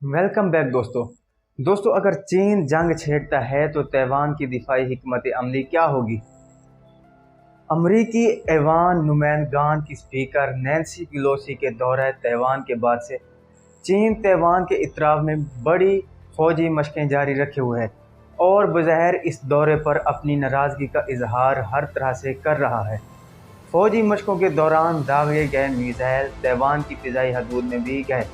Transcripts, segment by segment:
Welcome back दोस्तों अगर चीन जंग छेड़ता है तो तैवान की दिफाई हिकमत अमली क्या होगी। अमरीकी ऐवान नुमाइंदगान की स्पीकर नैन्सी पेलोसी के दौरे तैवान के बाद से चीन तैवान के इतराफ़ में बड़ी फौजी मशकें जारी रखे हुए है और बज़ाहिर इस दौरे पर अपनी नाराज़गी का इजहार हर तरह से कर रहा है। फौजी मशकों के दौरान दागे गए मिसाइल तैवान की फ़िज़ाई हदूद में भी गए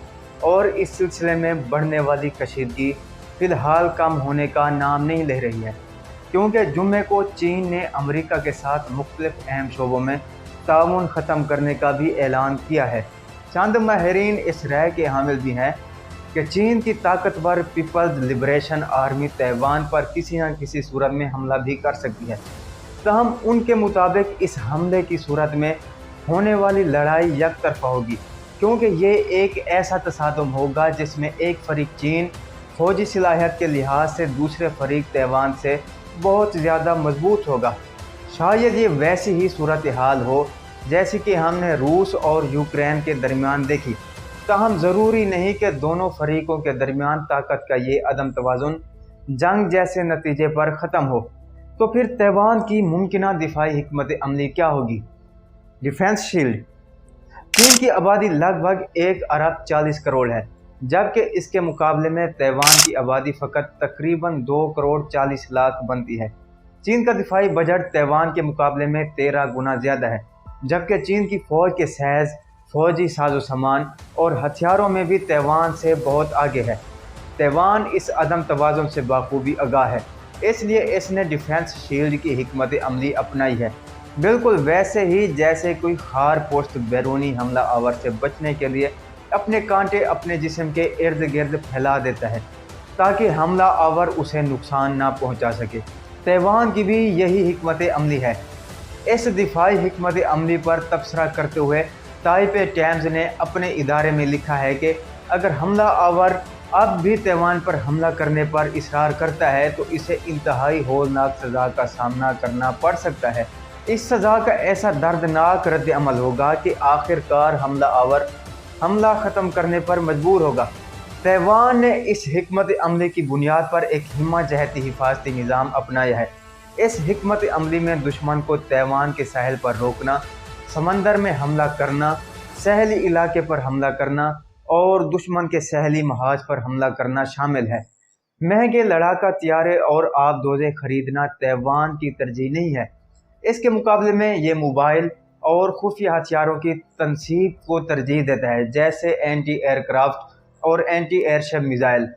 और इस सिलसिले में बढ़ने वाली कशीदगी फ़िलहाल कम होने का नाम नहीं ले रही है, क्योंकि जुम्मे को चीन ने अमेरिका के साथ मुख्तलिफ अहम शोबों में ताउन ख़त्म करने का भी ऐलान किया है। चंद माहिरीन इस राय के हामिल भी हैं कि चीन की ताकतवर पीपल्स लिबरेशन आर्मी तैवान पर किसी न किसी सूरत में हमला भी कर सकती है। तहम उनके मुताबिक इस हमले की सूरत में होने वाली लड़ाई एक तरफा होगी, क्योंकि ये एक ऐसा तसादुम होगा जिसमें एक फ़रीक चीन फौजी सलाहियत के लिहाज से दूसरे फ़रीक तैवान से बहुत ज़्यादा मजबूत होगा। शायद ये वैसी ही सूरत हाल हो जैसी कि हमने रूस और यूक्रेन के दरमियान देखी। ताहम ज़रूरी नहीं कि दोनों फ़रीक़ों के दरमियान ताकत का ये अदम तवाज़ुन जंग जैसे नतीजे पर ख़त्म हो। तो फिर तैवान की मुमकिना दिफाई हिकमत अमली क्या होगी। Defence shield. चीन की आबादी लगभग 1 अरब 40 करोड़ है, जबकि इसके मुकाबले में तैवान की आबादी फ़कत तकरीबन 2 करोड़ 40 लाख बनती है। चीन का दिफाई बजट तैवान के मुकाबले में 13 गुना ज़्यादा है, जबकि चीन की फ़ौज के सहज फ़ौजी साजो सामान और हथियारों में भी तैवान से बहुत आगे है। तैवान इस अदम तवाज़ुन से बाखूबी आगाह है, इसलिए इसने डिफेंस शील्ड की हिकमत अमली अपनाई है, बिल्कुल वैसे ही जैसे कोई खार पोस्ट बैरूनी हमला आवर से बचने के लिए अपने कांटे अपने जिस्म के इर्द गिर्द फैला देता है ताकि हमला आवर उसे नुकसान ना पहुंचा सके। तैवान की भी यही हिकमत अमली है। इस दिफाई हिकमत अमली पर तबसरा करते हुए ताइपे टाइम्स ने अपने इदारे में लिखा है कि अगर हमला आवर अब भी तैवान पर हमला करने पर इसरार करता है तो इसे इंतहाई होलनाक सज़ा का सामना करना पड़ सकता है। इस सज़ा का ऐसा दर्दनाक रद्द अमल होगा कि आखिरकार हमला आवर हमला ख़त्म करने पर मजबूर होगा। तैवान ने इस हिकमत अमली की बुनियाद पर एक हिम्मत जहती हिफाजती निज़ाम अपनाया है। इस हिकमत अमली में दुश्मन को तैवान के साहिल पर रोकना, समंदर में हमला करना, सहली इलाके पर हमला करना और दुश्मन के सहली महाज पर हमला करना शामिल है। महंगे लड़ाका तैयारे और आबदोज़े खरीदना तैवान की तरजीह नहीं है। इसके मुकाबले में ये मोबाइल और खुफिया हथियारों की तनसीब को तरजीह देता है, जैसे एंटी एयरक्राफ्ट और एंटी एयरशिप मिसाइल।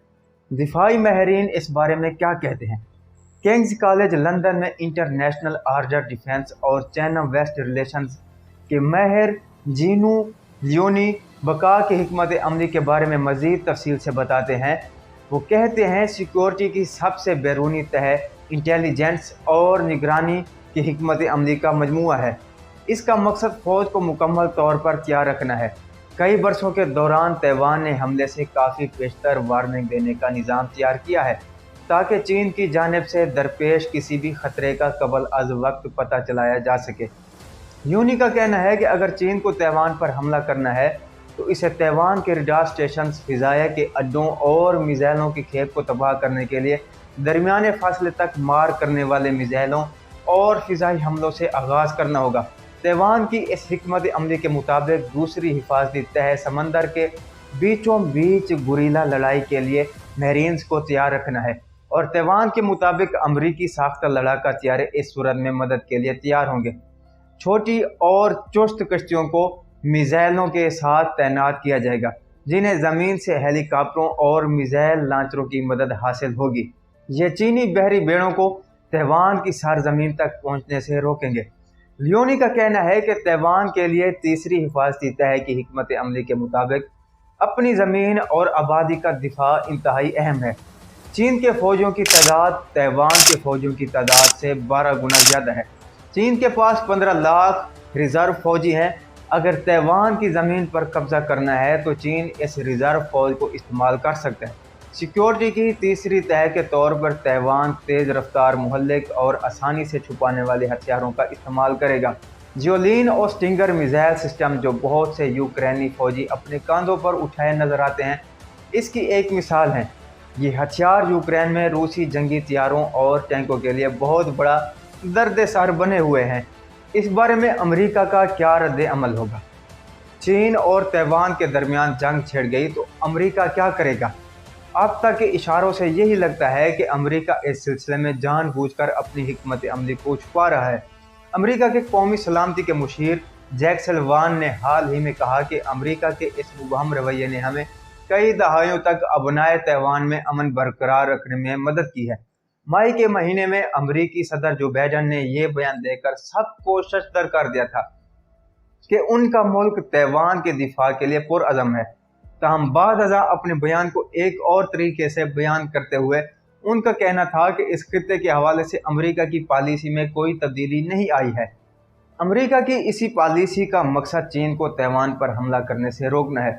दिफाई माहिरीन इस बारे में क्या कहते हैं। किंग्स कॉलेज लंदन में इंटरनेशनल आर्डर डिफेंस और चाइना वेस्ट रिलेशंस के माहिर जीनू लियोनी बका की हिकमत अमली के बारे में मज़ीद तफसील से बताते हैं। वो कहते हैं सिक्योरिटी की सबसे बैरूनी तह इंटेलिजेंस और निगरानी की हिकमत अमली का मजमूआ है। इसका मकसद फ़ौज को मुकम्मल तौर पर तैयार रखना है। कई बरसों के दौरान तैवान ने हमले से काफ़ी पेशतर वार्निंग देने का निज़ाम तैयार किया है ताकि चीन की जानिब से दरपेश किसी भी ख़तरे का कबल अज़ वक्त पता चलाया जा सके। यूनी का कहना है कि अगर चीन को तैवान पर हमला करना है तो इसे तैवान के रडार स्टेशन, फ़िज़ाया के अड्डों और मिसाइलों की खेप को तबाह करने के लिए दरमियाने फासले तक मार करने वाले मिसाइलों और फ़िज़ाई हमलों से आगाज़ करना होगा। तैवान की इस हिकमत अमली के मुताबिक दूसरी हिफाजती तह समंदर के बीचों बीच गुरीला लड़ाई के लिए मरीन्स को तैयार रखना है और तैवान के मुताबिक अमरीकी साख्ता लड़ाका तैयारे इस सूरत में मदद के लिए तैयार होंगे। छोटी और चुस्त कश्तियों को मिसाइलों के साथ तैनात किया जाएगा, जिन्हें ज़मीन से हेलीकॉप्टरों और मिसाइल लॉन्चरों की मदद हासिल होगी। ये चीनी बहरी बेड़ों को तैवान की सरजमीन तक पहुंचने से रोकेंगे। लियोनी का कहना है कि तैवान के लिए तीसरी हिफाजती तह की हिकमत अमली के मुताबिक अपनी ज़मीन और आबादी का दिफा इंतहाई अहम है। चीन के फ़ौजियों की तादाद तैवान के फ़ौजियों की तादाद से 12 गुना ज़्यादा है। चीन के पास 15 लाख रिज़र्व फ़ौजी हैं। अगर तैवान की ज़मीन पर कब्ज़ा करना है तो चीन इस रिज़र्व फ़ौज को इस्तेमाल कर सकता है। सिक्योरिटी की तीसरी तह के तौर पर तैवान तेज़ रफ्तार मुहल्लिक और आसानी से छुपाने वाले हथियारों का इस्तेमाल करेगा। जियोलिन और स्टिंगर मिसाइल सिस्टम जो बहुत से यूक्रेनी फ़ौजी अपने कंधों पर उठाए नजर आते हैं, इसकी एक मिसाल है ये हथियार यूक्रेन में रूसी जंगी तैयारों और टैंकों के लिए बहुत बड़ा दर्द-ए-सर बने हुए हैं। इस बारे में अमेरिका का क्या रद्द अमल होगा? चीन और तैवान के दरमियान जंग छिड़ गई तो अमेरिका क्या करेगा? अब तक के इशारों से यही लगता है कि अमेरिका इस सिलसिले में जानबूझकर अपनी हिकमत अमली को छुपा रहा है। अमेरिका के कौमी सलामती के मुशीर जैक सल्वान ने हाल ही में कहा कि अमेरिका के इस मुबहम रवैये ने हमें कई दहाइयों तक अबनाए तैवान में अमन बरकरार रखने में मदद की है। मई के महीने में अमेरिकी सदर जो बाइडेन ने यह बयान देकर सबको शर्मसार कर दिया था कि उनका मुल्क तैवान के दिफा के लिए पुरअज़म है। ताहम बाद अज़ा अपने बयान को एक और तरीके से बयान करते हुए उनका कहना था कि इस खित्ते के हवाले से अमेरिका की पॉलिसी में कोई तब्दीली नहीं आई है। अमेरिका की इसी पॉलिसी का मकसद चीन को तैवान पर हमला करने से रोकना है,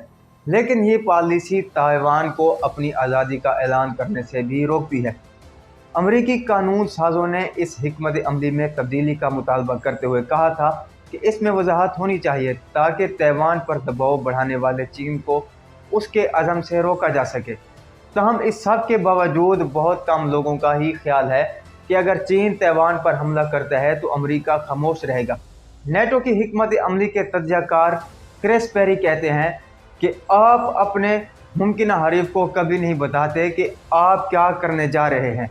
लेकिन ये पॉलिसी तैवान को अपनी आज़ादी का ऐलान करने से भी रोकती है। अमेरिकी कानून साजों ने इस हिकमत अमली में तब्दीली का मुतालबा करते हुए कहा था कि इसमें वजाहत होनी चाहिए ताकि तैवान पर दबाव बढ़ाने वाले चीन को उसके अज़म से रोका जा सके। ताहम इस सब के बावजूद बहुत कम लोगों का ही ख्याल है कि अगर चीन तैवान पर हमला करता है तो अमेरिका खामोश रहेगा। नेटो की हिकमत अमली के तज्ज़ियाकार क्रिस पेरी कहते हैं कि आप अपने मुमकिन हरीफ को कभी नहीं बताते कि आप क्या करने जा रहे हैं।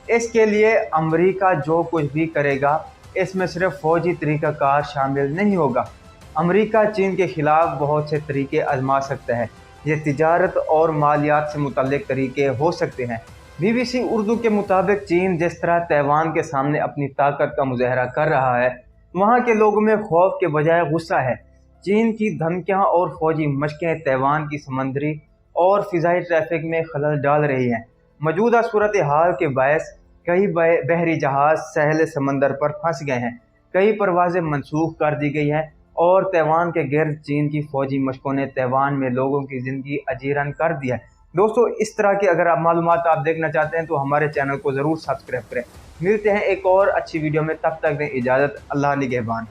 इसके लिए अमेरिका जो कुछ भी करेगा इसमें सिर्फ फौजी तरीक़ाकार शामिल नहीं होगा। अमेरिका चीन के ख़िलाफ़ बहुत से तरीके आजमा सकता है। ये तिजारत और मालियात से मुतल्लिक़ तरीके हो सकते हैं। BBC उर्दू के मुताबिक चीन जिस तरह तैवान के सामने अपनी ताकत का मुजाहरा कर रहा है, वहाँ के लोगों में खौफ के बजाय गुस्सा है। चीन की धमकियाँ और फौजी मशकें तैवान की समंदरी और फ़िज़ाई ट्रैफिक में खलल डाल रही हैं। मौजूदा सूरत हाल के बायस कई बहरी जहाज़ सहले समंदर पर फंस गए हैं, कई परवाज़ें मनसूख कर दी गई हैं और तैवान के गिर्द चीन की फौजी मशकों ने तैवान में लोगों की ज़िंदगी अजीरन कर दी है। दोस्तों, इस तरह की अगर आप मालूमात आप देखना चाहते हैं तो हमारे चैनल को ज़रूर सब्सक्राइब करें। मिलते हैं एक और अच्छी वीडियो में, तब तक दें इजाज़त। अल्लाह निगहबान।